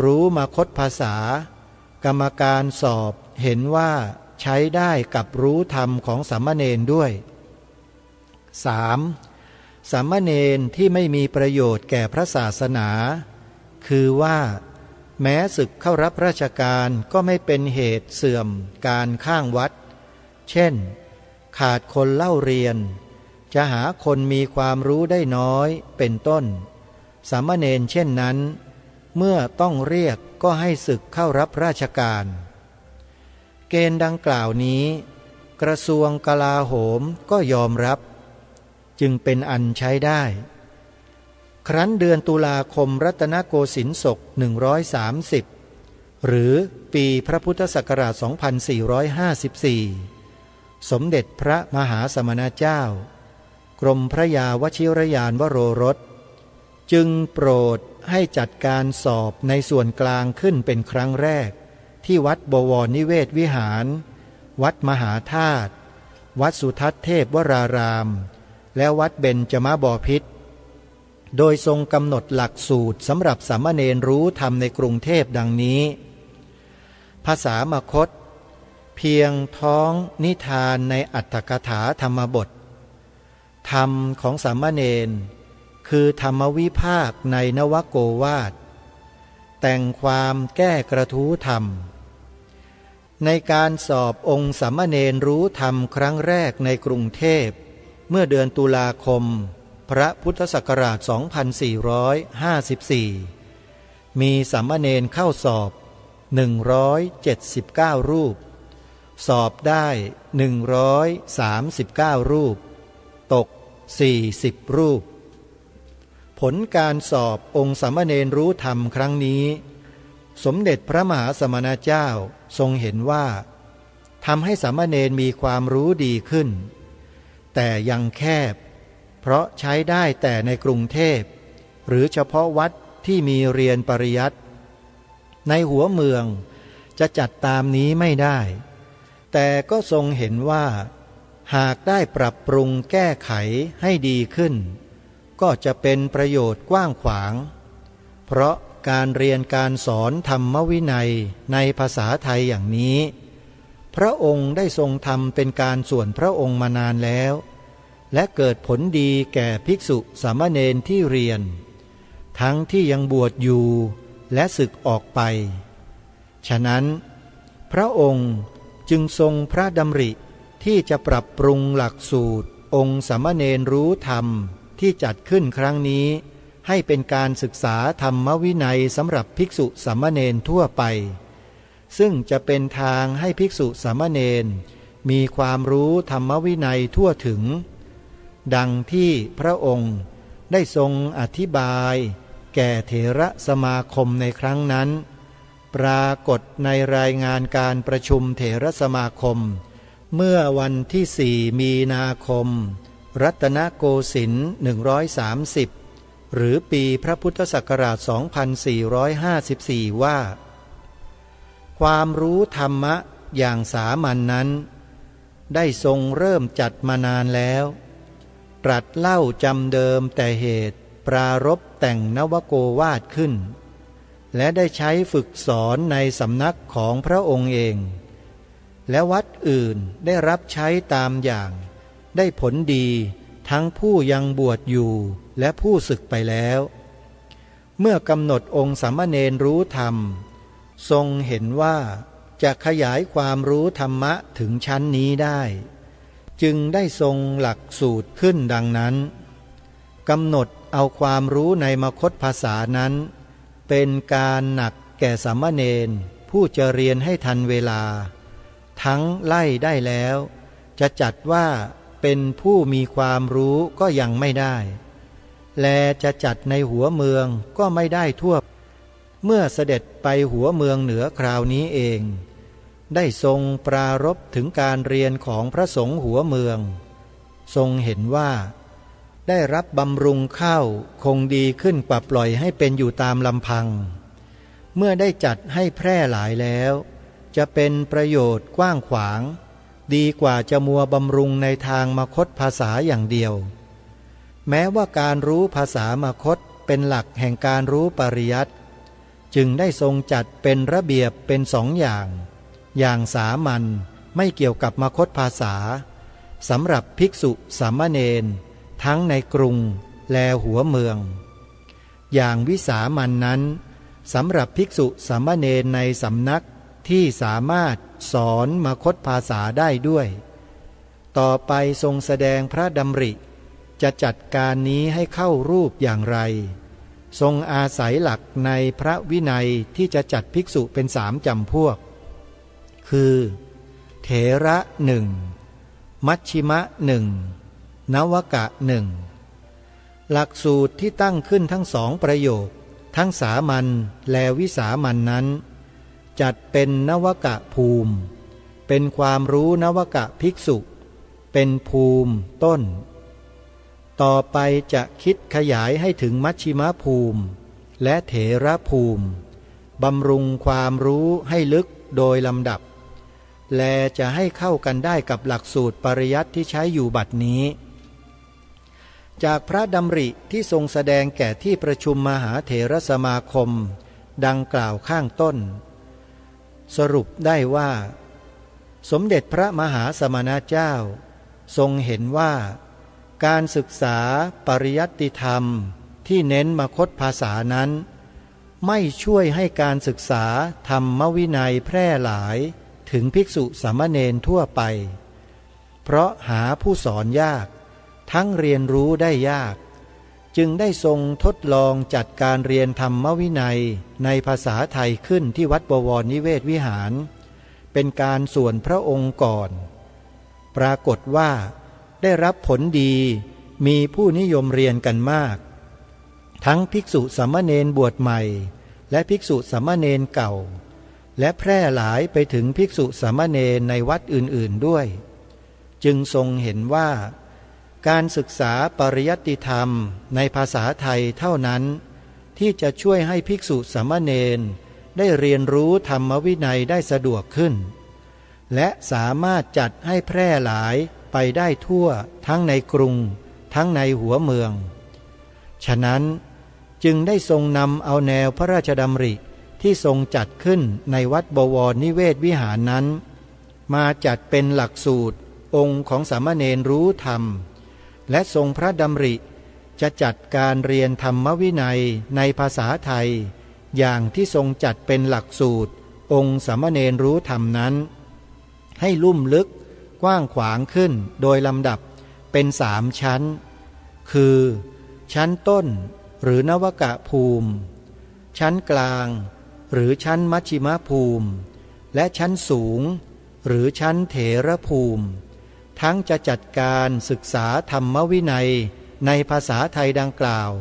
รู้มคธภาษากรรมการสอบเห็นว่าใช้ได้กับรู้ธรรมของสามเณรด้วย 3. สามเณรที่ไม่มีประโยชน์แก่พระศาสนาคือว่าแม้ศึกเข้ารับราชการก็ไม่เป็นเหตุเสื่อมการข้างวัดเช่นขาดคนเล่าเรียนจะหาคนมีความรู้ได้น้อยเป็นต้นสามเณรเช่นนั้นเมื่อต้องเรียกก็ให้ศึกเข้ารับราชการเกณฑ์ดังกล่าวนี้กระทรวงกลาโหมก็ยอมรับจึงเป็นอันใช้ได้ครั้นเดือนตุลาคมรัตนโกสินทร์ศก130หรือปีพระพุทธศักราช2454สมเด็จพระมหาสมณเจ้ากรมพระยาวชิรยานวโรรสจึงโปรดให้จัดการสอบในส่วนกลางขึ้นเป็นครั้งแรกที่วัดบวรนิเวศวิหารวัดมหาธาตุวัดสุทัศน์เทพวรารามและวัดเบญจมบพิตรโดยทรงกำหนดหลักสูตรสำหรับสามเณรรู้ธรรมในกรุงเทพดังนี้ภาษามคธเพียงท้องนิทานในอรรถกถาธรรมบทธรรมของสามเณรคือธรรมวิภาคในนวโกวาทแต่งความแก้กระทู้ธรรมในการสอบองค์สามเณรรู้ธรรมครั้งแรกในกรุงเทพเมื่อเดือนตุลาคมพระพุทธศักราช2454มีสามเณรเข้าสอบ179รูปสอบได้139รูปตก40รูปผลการสอบองค์สามเณรรู้ธรรมครั้งนี้สมเด็จพระมหาสมณเจ้าทรงเห็นว่าทำให้สามเณรมีความรู้ดีขึ้นแต่ยังแคบเพราะใช้ได้แต่ในกรุงเทพหรือเฉพาะวัดที่มีเรียนปริยัติในหัวเมืองจะจัดตามนี้ไม่ได้แต่ก็ทรงเห็นว่าหากได้ปรับปรุงแก้ไขให้ดีขึ้นก็จะเป็นประโยชน์กว้างขวางเพราะการเรียนการสอนธรรมวินัยในภาษาไทยอย่างนี้พระองค์ได้ทรงทำเป็นการส่วนพระองค์มานานแล้วและเกิดผลดีแก่ภิกษุสามเณรที่เรียนทั้งที่ยังบวชอยู่และสึกออกไปฉะนั้นพระองค์จึงทรงพระดำริที่จะปรับปรุงหลักสูตรองค์สามเณรรู้ธรรมที่จัดขึ้นครั้งนี้ ให้เป็นการศึกษาธรรมวินัยสำหรับภิกษุสามเณรทั่วไปซึ่งจะเป็นทางให้ภิกษุสามเณรมีความรู้ธรรมวินัยทั่วถึงดังที่พระองค์ได้ทรงอธิบายแก่เถระสมาคมในครั้งนั้นปรากฏในรายงานการประชุมเถระสมาคมเมื่อวันที่4 มีนาคมรัตนโกสินทร์130หรือปีพระพุทธศักราช 2454 ว่าความรู้ธรรมะอย่างสามัญ นั้นได้ทรงเริ่มจัดมานานแล้วตรัสเล่าจำเดิมแต่เหตุปรารภแต่งนวโกวาทขึ้นและได้ใช้ฝึกสอนในสำนักของพระองค์เองและวัดอื่นได้รับใช้ตามอย่างได้ผลดีทั้งผู้ยังบวชอยู่และผู้ศึกไปแล้วเมื่อกำหนดองค์สามเณรรู้ธรรมทรงเห็นว่าจะขยายความรู้ธรรมะถึงชั้นนี้ได้จึงได้ทรงหลักสูตรขึ้นดังนั้นกำหนดเอาความรู้ในมคธภาษานั้นเป็นการหนักแก่สามเณรผู้จะเรียนให้ทันเวลาทั้งไล่ได้แล้วจะจัดว่าเป็นผู้มีความรู้ก็ยังไม่ได้และจะจัดในหัวเมืองก็ไม่ได้ทั่วเมื่อเสด็จไปหัวเมืองเหนือคราวนี้เองได้ทรงปรารภถึงการเรียนของพระสงฆ์หัวเมืองทรงเห็นว่าได้รับบำรุงเข้าคงดีขึ้นกว่าปล่อยให้เป็นอยู่ตามลำพังเมื่อได้จัดให้แพร่หลายแล้วจะเป็นประโยชน์กว้างขวางดีกว่าจะมัวบำรุงในทางมคธภาษาอย่างเดียวแม้ว่าการรู้ภาษามคธเป็นหลักแห่งการรู้ปริยัติจึงได้ทรงจัดเป็นระเบียบเป็น2 อย่างสามัญไม่เกี่ยวกับมคธภาษาสำหรับภิกษุสามเณรทั้งในกรุงและหัวเมืองอย่างวิสามัญนั้นสำหรับภิกษุสามเณรในสำนักที่สามารถสอนมคธภาษาได้ด้วยต่อไปทรงแสดงพระดำริจะจัดการนี้ให้เข้ารูปอย่างไรทรงอาศัยหลักในพระวินัยที่จะจัดภิกษุเป็น3 จำพวกคือเถระ1มัชชิมะ1นวกะ1หลักสูตรที่ตั้งขึ้นทั้ง2 ประโยคทั้งสามัญและวิสามัญ นั้นจัดเป็นนวกะภูมิเป็นความรู้นวกะภิกษุเป็นภูมิต้นต่อไปจะคิดขยายให้ถึงมัชชิมภูมิและเถระภูมิบำรุงความรู้ให้ลึกโดยลำดับและจะให้เข้ากันได้กับหลักสูตรปริยัติที่ใช้อยู่บัดนี้จากพระดำริที่ทรงแสดงแก่ที่ประชุมมหาเถรสมาคมดังกล่าวข้างต้นสรุปได้ว่าสมเด็จพระมหาสมณเจ้าทรงเห็นว่าการศึกษาปริยัติธรรมที่เน้นมคธภาษานั้นไม่ช่วยให้การศึกษาธรรมวินัยแพร่หลายถึงภิกษุสามเณรทั่วไปเพราะหาผู้สอนยากทั้งเรียนรู้ได้ยากจึงได้ทรงทดลองจัดการเรียนธรรมวินัยในภาษาไทยขึ้นที่วัดบวรนิเวศวิหารเป็นการส่วนพระองค์ก่อนปรากฏว่าได้รับผลดีมีผู้นิยมเรียนกันมากทั้งภิกษุสามเณรบวชใหม่และภิกษุสามเณรเก่าและแพร่หลายไปถึงภิกษุสามเณรในวัดอื่นๆด้วยจึงทรงเห็นว่าการศึกษาปริยัติธรรมในภาษาไทยเท่านั้นที่จะช่วยให้ภิกษุสามเณรได้เรียนรู้ธรรมวินัยได้สะดวกขึ้นและสามารถจัดให้แพร่หลายไปได้ทั่วทั้งในกรุงทั้งในหัวเมืองฉะนั้นจึงได้ทรงนำเอาแนวพระราชดำริที่ทรงจัดขึ้นในวัดบวรนิเวศวิหารนั้นมาจัดเป็นหลักสูตรองค์ของสามเณรรู้ธรรมและทรงพระดำริจะจัดการเรียนธรรมวินัยในภาษาไทยอย่างที่ทรงจัดเป็นหลักสูตรองค์สามเณรรู้ธรรมนั้นให้ลุ่มลึกกว้างขวางขึ้นโดยลำดับเป็น3 ชั้นคือชั้นต้น หรือนวกะภูมิชั้นกลางหรือชั้นมัชชิมภูมิและชั้นสูงหรือชั้นเถรภูมิทั้งจะจัดการศึกษาธรรมวินัยในภาษาไทยดังกล่าว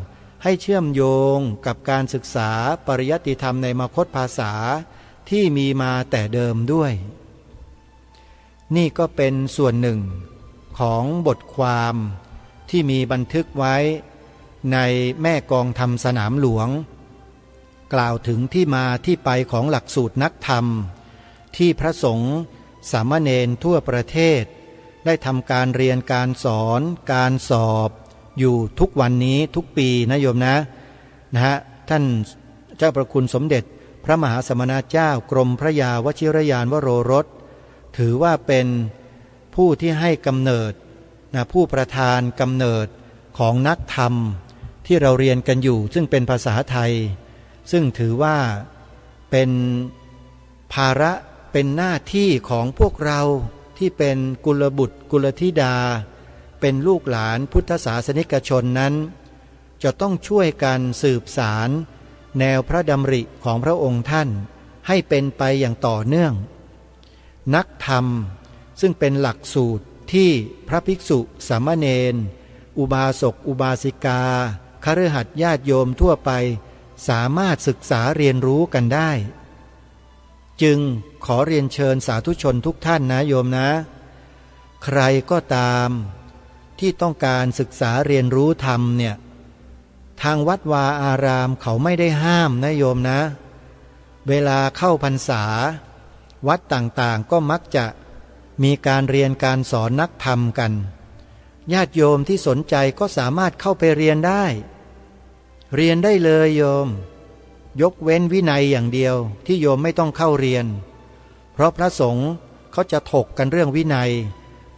ให้เชื่อมโยงกับการศึกษาปริยัติธรรมในมคธภาษาที่มีมาแต่เดิมด้วยนี่ก็เป็นส่วนหนึ่งของบทความที่มีบันทึกไว้ในแม่กองธรรมสนามหลวงกล่าวถึงที่มาที่ไปของหลักสูตรนักธรรมที่พระสงฆ์สามเณรทั่วประเทศได้ทำการเรียนการสอนการสอบอยู่ทุกวันนี้ทุกปีนะโยมนะท่านเจ้าประคุณสมเด็จพระมหาสมณเจ้ากรมพระยาวชิรยานวโรรสถือว่าเป็นผู้ที่ให้กำเนิดผู้ประธานกำเนิดของนักธรรมที่เราเรียนกันอยู่ซึ่งเป็นภาษาไทยซึ่งถือว่าเป็นภาระเป็นหน้าที่ของพวกเราที่เป็นกุลบุตรกุลธิดาเป็นลูกหลานพุทธศาสนิกชนนั้นจะต้องช่วยกันสืบสารแนวพระดำริของพระองค์ท่านให้เป็นไปอย่างต่อเนื่องนักธรรมซึ่งเป็นหลักสูตรที่พระภิกษุสามเณรอุบาสกอุบาสิกาคฤหัสถ์ญาติโยมทั่วไปสามารถศึกษาเรียนรู้กันได้จึงขอเรียนเชิญสาธุชนทุกท่านนะโยมนะใครก็ตามที่ต้องการศึกษาเรียนรู้ธรรมเนี่ยทางวัดวาอารามเขาไม่ได้ห้ามนะโยมนะเวลาเข้าพรรษาวัดต่างๆก็มักจะมีการเรียนการสอนนักธรรมกันญาติโยมที่สนใจก็สามารถเข้าไปเรียนได้เรียนได้เลยโยมยกเว้นวินัยอย่างเดียวที่โยมไม่ต้องเข้าเรียนเพราะพระสงฆ์เขาจะถกกันเรื่องวินัย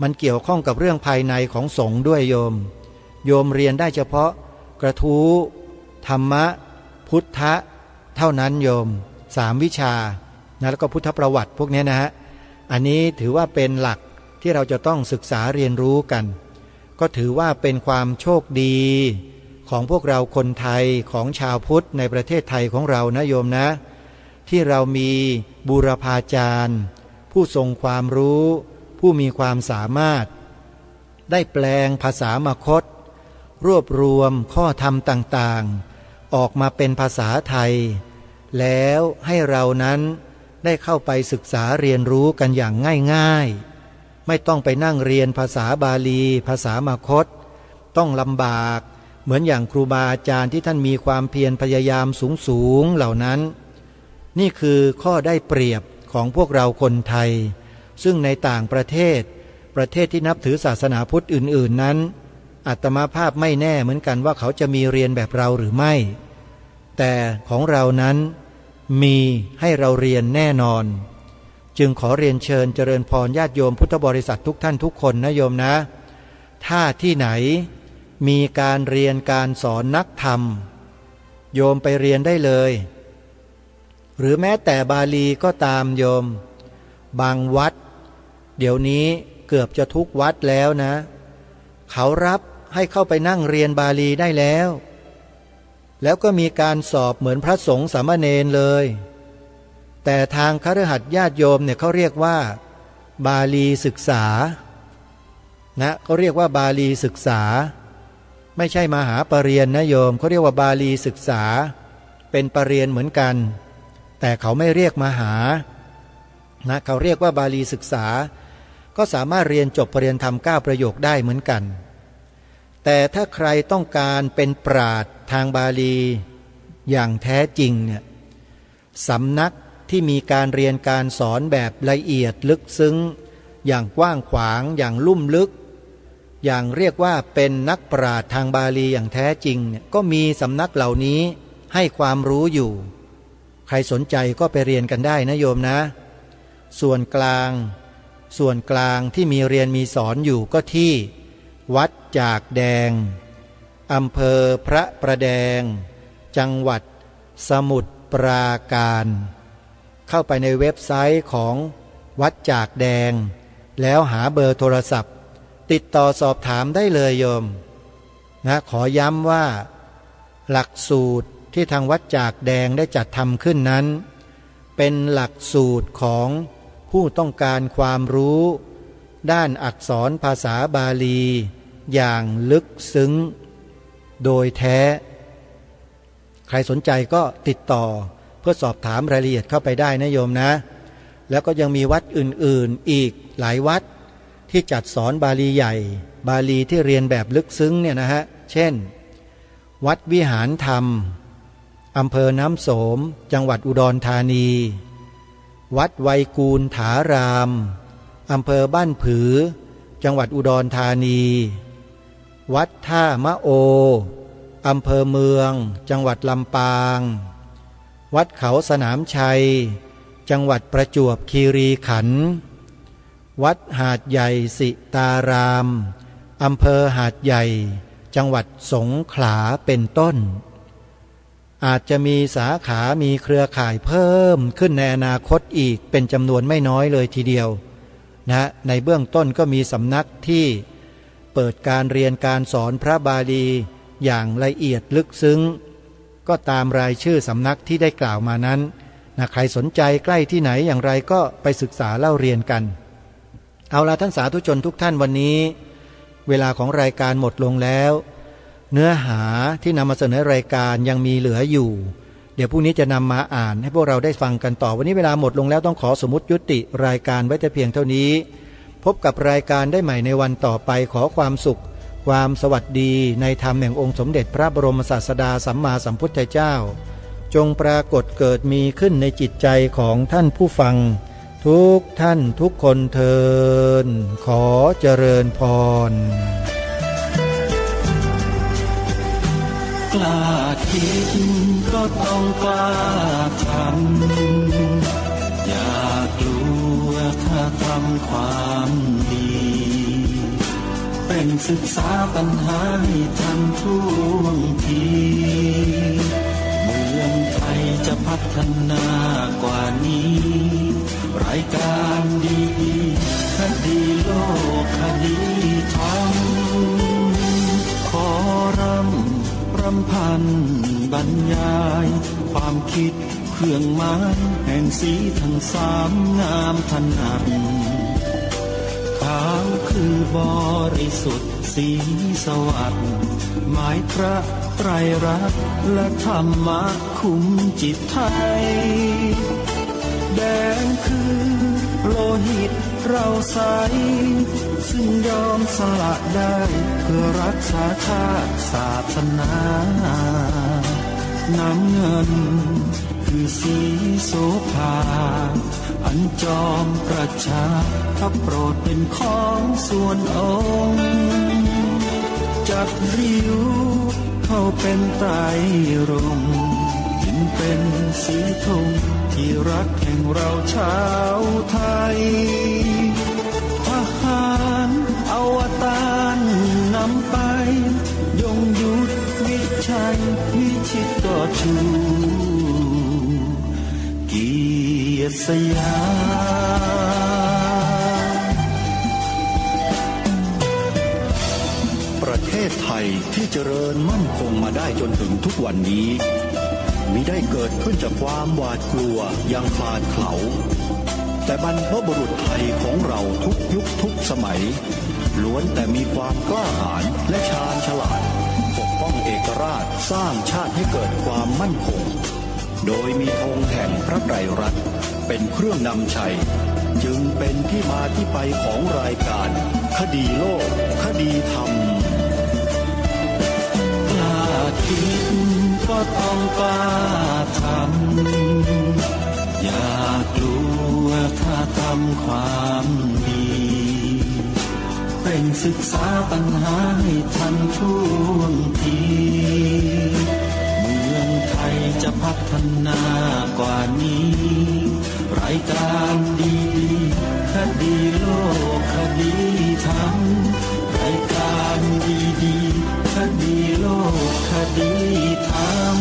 มันเกี่ยวข้องกับเรื่องภายในของสงฆ์ด้วยโยมเรียนได้เฉพาะกระทู้ธรรมะพุทธะเท่านั้นโยม3วิชาแล้วก็พุทธประวัติพวกนี้นะฮะอันนี้ถือว่าเป็นหลักที่เราจะต้องศึกษาเรียนรู้กันก็ถือว่าเป็นความโชคดีของพวกเราคนไทยของชาวพุทธในประเทศไทยของเรานะโยมนะที่เรามีบูรพาจารย์ผู้ทรงความรู้ผู้มีความสามารถได้แปลงภาษามคธรวบรวมข้อธรรมต่างๆออกมาเป็นภาษาไทยแล้วให้เรานั้นได้เข้าไปศึกษาเรียนรู้กันอย่างง่ายๆไม่ต้องไปนั่งเรียนภาษาบาลีภาษามคธต้องลำบากเหมือนอย่างครูบาอาจารย์ที่ท่านมีความเพียรพยายามสูงเหล่านั้นนี่คือข้อได้เปรียบของพวกเราคนไทยซึ่งในต่างประเทศที่นับถือศาสนาพุทธอื่นๆนั้นอาตมาภาพไม่แน่เหมือนกันว่าเขาจะมีเรียนแบบเราหรือไม่แต่ของเรานั้นมีให้เราเรียนแน่นอนจึงขอเรียนเชิญเจริญพรญาติโยมพุทธบริษัททุกท่านทุกคนนะโยมนะถ้าที่ไหนมีการเรียนการสอนนักธรรมโยมไปเรียนได้เลยหรือแม้แต่บาลีก็ตามโยมบางวัดเดี๋ยวนี้เกือบจะทุกวัดแล้วนะเขารับให้เข้าไปนั่งเรียนบาลีได้แล้วก็มีการสอบเหมือนพระสงฆ์สามเณรเลยแต่ทางคฤหัสถ์ญาติโยมเนี่ยเขาเรียกว่าบาลีศึกษานะเขาเรียกว่าบาลีศึกษาไม่ใช่มหาปรริญญานะโยมเขาเรียกว่าบาลีศึกษาเป็นปรริญญาเหมือนกันแต่เขาไม่เรียกมหานะเขาเรียกว่าบาลีศึกษาก็สามารถเรียนจบปรริญญาธรรม9ประโยคได้เหมือนกันแต่ถ้าใครต้องการเป็นปราชญ์ทางบาลีอย่างแท้จริงเนี่ยสำนักที่มีการเรียนการสอนแบบละเอียดลึกซึ้งอย่างกว้างขวางอย่างลุ่มลึกอย่างเรียกว่าเป็นนักปราชญ์ทางบาลีอย่างแท้จริงเนี่ยก็มีสำนักเหล่านี้ให้ความรู้อยู่ใครสนใจก็ไปเรียนกันได้นะโยมนะส่วนกลางที่มีเรียนมีสอนอยู่ก็ที่วัดจากแดงอำเภอพระประแดงจังหวัดสมุทรปราการเข้าไปในเว็บไซต์ของวัดจากแดงแล้วหาเบอร์โทรศัพท์ติดต่อสอบถามได้เลยโยมนะขอย้ำว่า หลักสูตรที่ทางวัดจากแดงได้จัดทำขึ้นนั้นเป็นหลักสูตรของผู้ต้องการความรู้ด้านอักษรภาษาบาลีอย่างลึกซึ้งโดยแท้ใครสนใจก็ติดต่อเพื่อสอบถามรายละเอียดเข้าไปได้นะโยมนะแล้วก็ยังมีวัดอื่นๆอีกหลายวัดที่จัดสอนบาลีใหญ่บาลีที่เรียนแบบลึกซึ้งเนี่ยนะฮะเช่นวัดวิหารธรรมอำเภอน้ำโสมจังหวัดอุดรธานีวัดไวยกูลถารามอำเภอบ้านผือจังหวัดอุดรธานีวัดท่ามะโออำเภอเมืองจังหวัดลำปางวัดเขาสนามชัยจังหวัดประจวบคีรีขันธ์วัดหาดใหญ่สิตารามอำเภอหาดใหญ่จังหวัดสงขลาเป็นต้นอาจจะมีสาขามีเครือข่ายเพิ่มขึ้นในอนาคตอีกเป็นจำนวนไม่น้อยเลยทีเดียวนะในเบื้องต้นก็มีสำนักที่เปิดการเรียนการสอนพระบาลีอย่างละเอียดลึกซึ้งก็ตามรายชื่อสำนักที่ได้กล่าวมานั้นนะใครสนใจใกล้ที่ไหนอย่างไรก็ไปศึกษาเล่าเรียนกันเอาละท่านสาธุชนทุกท่านวันนี้เวลาของรายการหมดลงแล้วเนื้อหาที่นำมาเสนอรายการยังมีเหลืออยู่เดี๋ยวพรุ่งนี้จะนำมาอ่านให้พวกเราได้ฟังกันต่อวันนี้เวลาหมดลงแล้วต้องขอสมมุติยุติรายการไว้แต่เพียงเท่านี้พบกับรายการได้ใหม่ในวันต่อไปขอความสุขความสวัสดีในธรรมแห่งองค์สมเด็จพระบรมศาสดาสัมมาสัมพุทธเจ้าจงปรากฏเกิดมีขึ้นในจิตใจของท่านผู้ฟังทุกท่านทุกคนเทินขอเจริญพรกล้าคิดก็ต้องกล้าทำอย่ากลัวถ้าทำความดีเป็นศึกษาปัญหาให้ทันท่วงทีเมืองไทยจะพัฒนากว่านี้รายการดีคดีโลกคดีธรรมขอรำพันบรรยายความคิดเครื่องหมายแห่งสีทั้งสามงามถนัดขาวคือบริสุทธิ์สีสวัสดิ์หมายพระไตรรัตน์และธรรมะคุ้มจิตไทยแดงคือโลหิตเราใสซึ่งยอมสละได้เพื่อรักษาชาติศาสนาน้ำเงินคือสีโสภาอันจอมประชาถ้าโปรดเป็นของส่วนองค์จัดริ้วเข้าเป็นไตรรงค์จึงเป็นสีธงที่รักแห่งเราชาวไทยทหารอวตารนำไปยงยุทธวิชัยวิชิตก็ชูเกียรติสยามประเทศไทยที่เจริญมั่นคงมาได้จนถึงทุกวันนี้มิได้เกิดขึ้นจากความหวาดกลัวอย่างคลาดเขลาแต่บรรพบุรุษไทยของเราทุกยุคทุกสมัยล้วนแต่มีความกล้าหาญและชาญฉลาดปกป้องเอกราชสร้างชาติให้เกิดความมั่นคงโดยมีธงแห่งพระไตรรัตน์เป็นเครื่องนำชัยจึงเป็นที่มาที่ไปของรายการคดีโลกคดีธรรมกล้าคิดก็ต้องกล้าทำอย่ากลัวถ้าทำความดีเป็นศึกษาปัญหาให้ทันท่วงทีเมืองไทยจะพัฒนากว่านี้รายการดีคดีโลกคดีธรรมรายการดีคดีโลกคดีธรรม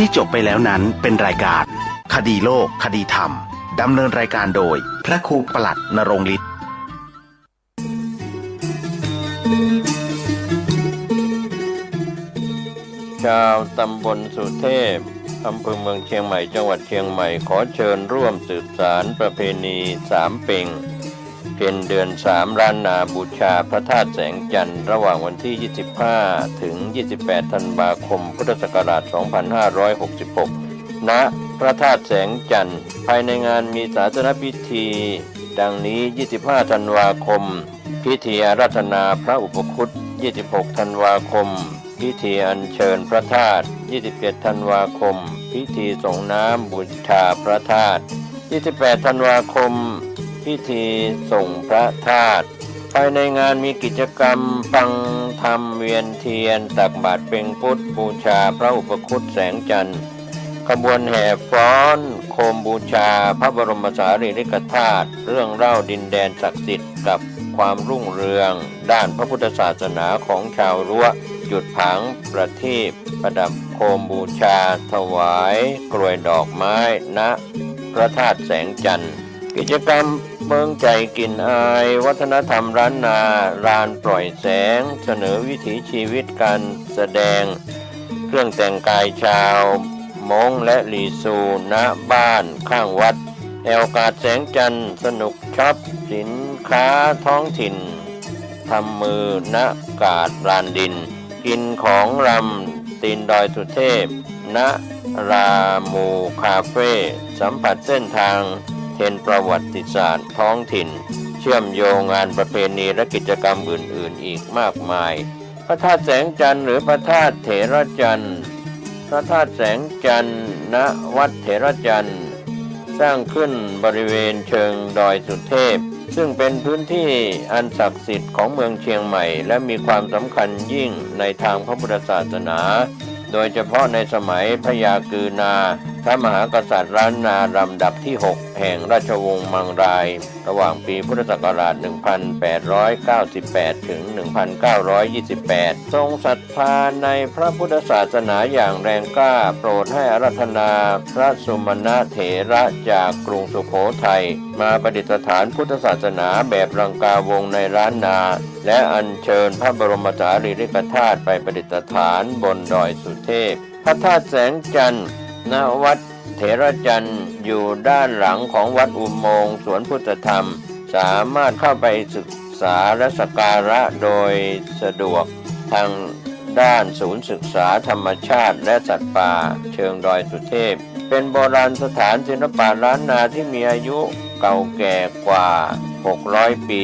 ที่จบไปแล้วนั้นเป็นรายการคดีโลกคดีธรรมดำเนินรายการโดยพระครูปลัดณรงค์ฤทธิ์ชาวตำบลสุเทพอำเภอเมืองเชียงใหม่จังหวัดเชียงใหม่ขอเชิญร่วมสืบสานประเพณีสามเพ็งเพ็ญเดือน3ล้านนาบูชาพระธาตุแสงจันทร์ระหว่างวันที่25ถึง28ธันวาคมพุทธศักราช2566ณพระธาตุแสงจันทร์ภายในงานมีศาสนพิธีดังนี้25ธันวาคมพิธีอาราธนาพระอุปคุต26ธันวาคมพิธีอัญเชิญพระธาตุ27ธันวาคมพิธีส่งน้ำบูชาพระธาตุ28ธันวาคมพิธีส่งพระธาตุภายในงานมีกิจกรรมฟังธรรมเวียนเทียนตักบาตรเพ็งพุทธบูชาพระอุปคุตแสงจันทร์ขบวนแห่ฟ้อนโคมบูชาพระบรมสารีริกธาตุเรื่องเล่าดินแดนศักดิ์สิทธิ์กับความรุ่งเรืองด้านพระพุทธศาสนาของชาวรั้วจุดผางประทีปประดับโคมบูชาถวายกรวยดอกไม้ณพระธาตุแสงจันทร์กิจกรรมเมืองใจกลิ่นอายวัฒนธรรมล้านนาลานปล่อยแสงเสนอวิถีชีวิตการแสดงเครื่องแต่งกายชาวมงและลีซูณบ้านข้างวัดแอวกาศแสงจันทร์สนุกช็อปสินค้าท้องถิ่นทำมือณกาดลานดินกินของรำตีนดอยสุเทพณรามูคาเฟ่สัมผัสเส้นทางเทรนประวัติศาสตร์ท้องถิ่นเชื่อมโยงงานประเพณีและกิจกรรมอื่นๆอีกมากมายพระธาตุแสงจันทร์หรือพระธาตุเถระจันทร์พระธาตุแสงจันทร์ณวัดเถระจันทร์สร้างขึ้นบริเวณเชิงดอยสุเทพซึ่งเป็นพื้นที่อันศักดิ์สิทธิ์ของเมืองเชียงใหม่และมีความสำคัญยิ่งในทางพระพุทธศาสนาโดยเฉพาะในสมัยพระยากือนาพระมหากษัตริย์ล้านนาลำดับที่6แห่งราชวงศ์มังรายระหว่างปีพุทธศักราช1898ถึง1928ทรงศรัทธาในพระพุทธศาสนาอย่างแรงกล้าโปรดให้อาราธนาพระสุมาณเถระจากกรุงสุโขทัยมาประดิษฐานพุทธศาสนาแบบรังกาวงในล้านนาและอัญเชิญพระบรมสารีริกธาตุไปประดิษฐานบนดอยสุเทพพระธาตุแสงจันทร์ณวัดเถระจันทร์อยู่ด้านหลังของวัดอุโมงค์สวนพุทธธรรมสามารถเข้าไปศึกษาและสักการะโดยสะดวกทางด้านศูนย์ศึกษาธรรมชาติและสัตว์ป่าเชิงดอยสุเทพเป็นโบราณสถานศิลปะล้านนาที่มีอายุเก่าแก่กว่า600 ปี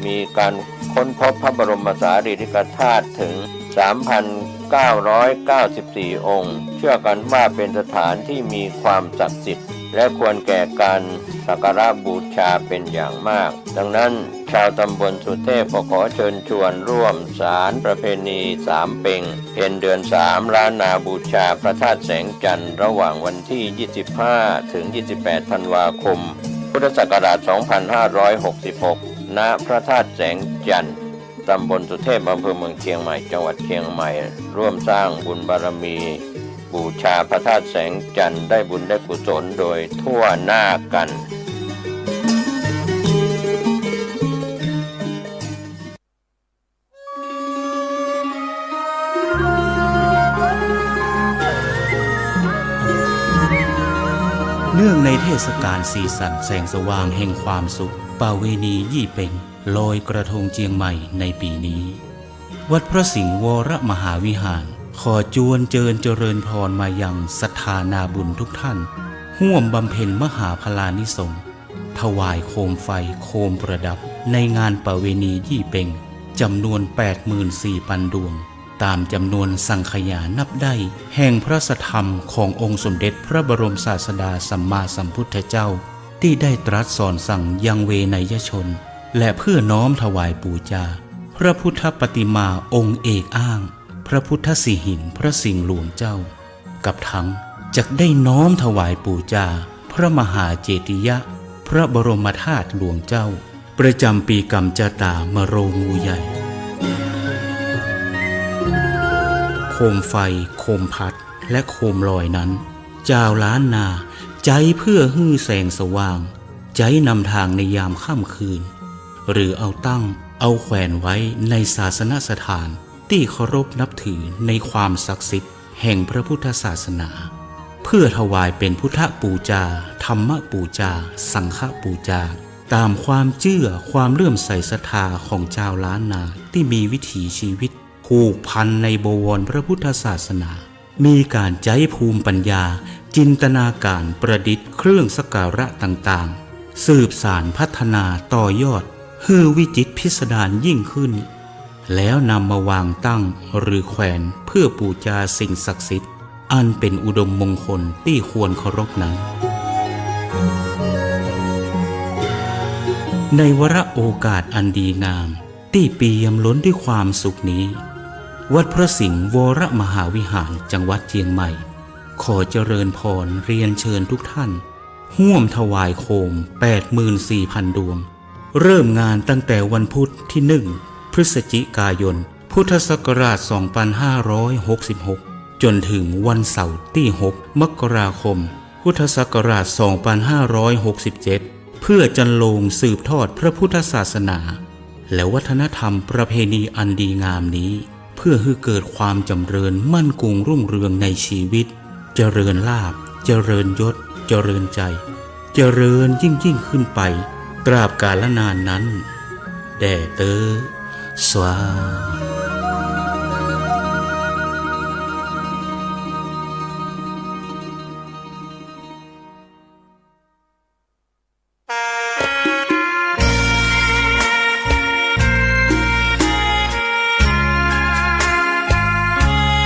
มีการค้นพบพระบรมสารีริกธาตุถึง 3,994 องค์เชื่อกันว่าเป็นสถานที่มีความศักดิ์สิทธิ์และควรแก่การสักการะบูชาเป็นอย่างมากดังนั้นชาวตำบลสุเทพขอเชิญชวนร่วมสารประเพณีสามเพ็งเพ็ญเดือน3ล้านนาบูชาพระธาตุแสงจันทร์ระหว่างวันที่25ถึง28ธันวาคมพุทธศักราช2566ณพระธาตุแสงจันทร์ตำบลสุเทพอำเภอเมืองเชียงใหม่จังหวัดเชียงใหม่ร่วมสร้างบุญบารมีบูชาพระธาตุแสงจันทร์ได้บุญได้กุศลโดยทั่วหน้ากันเนื่องในเทศกาลสีสันแสงสว่างแห่งความสุขประเวณียี่เป่งลอยกระทงเจียงใหม่ในปีนี้วัดพระสิงห์วรมหาวิหารขอจวนเจริญพรมายังศรัทธานาบุญทุกท่านร่วมบำเพ็ญมหาพลานิสงฆ์ถวายโคมไฟโคมประดับในงานประเวณียี่เป่งจำนวน 84,000 ดวงตามจำนวนสังขยานับได้แห่งพระสัทธรรมขององค์สมเด็จพระบรมศาสดาสัมมาสัมพุทธเจ้าที่ได้ตรัสสอนสั่งยังเวไนยชนและเพื่อน้อมถวายบูชาพระพุทธปฏิมาองค์เอกอ้างพระพุทธสิหินพระสิงห์หลวงเจ้ากับทั้งจักได้น้อมถวายบูชาพระมหาเจติยะพระบรมธาตุหลวงเจ้าประจำปีกัมจตามโรงงูใหญ่โคมไฟโคมพัด และโคมลอยนั้นเจ้าล้านนาใจเพื่อฮื้อแสงสว่างใจนำทางในยามค่ำคืนหรือเอาตั้งเอาแขวนไว้ในศาสนสถานที่เคารพนับถือในความศักดิ์สิทธิ์แห่งพระพุทธศาสนาเพื่อถวายเป็นพุทธปูจาธรรมปูจาสังฆปูจาตามความเชื่อความเลื่อมใสศรัทธาของเจ้าล้านนาที่มีวิถีชีวิตผูกพันในบวรพระพุทธศาสนามีการใจภูมิปัญญาจินตนาการประดิษฐ์เครื่องสักการะต่างๆสืบสานพัฒนาต่อยอดฮือวิจิตรพิสดารยิ่งขึ้นแล้วนำมาวางตั้งหรือแขวนเพื่อบูชาสิ่งศักดิ์สิทธิ์อันเป็นอุดมมงคลที่ควรเคารพนั้นในวาระโอกาสอันดีงามที่ปียมล้นด้วยความสุขนี้วัดพระสิงห์วรมหาวิหารจังหวัดเชียงใหม่ขอเจริญพรเรียนเชิญทุกท่านร่วมถวายโคม 84,000 ดวงเริ่มงานตั้งแต่วันพุธที่ 1 พฤศจิกายน พุทธศักราช 2566 จนถึงวันเสาร์ที่ 6 มกราคม พุทธศักราช 2567 เพื่อจันโลงสืบทอดพระพุทธศาสนาและวัฒนธรรมประเพณีอันดีงามนี้เพื่อให้เกิดความจำเริญมั่นคงรุ่งเรืองในชีวิตเจริญลาภเจริญยศเจริญใจเจริญยิ่งขึ้นไปตราบกาลนานนั้นแด่เตอสวา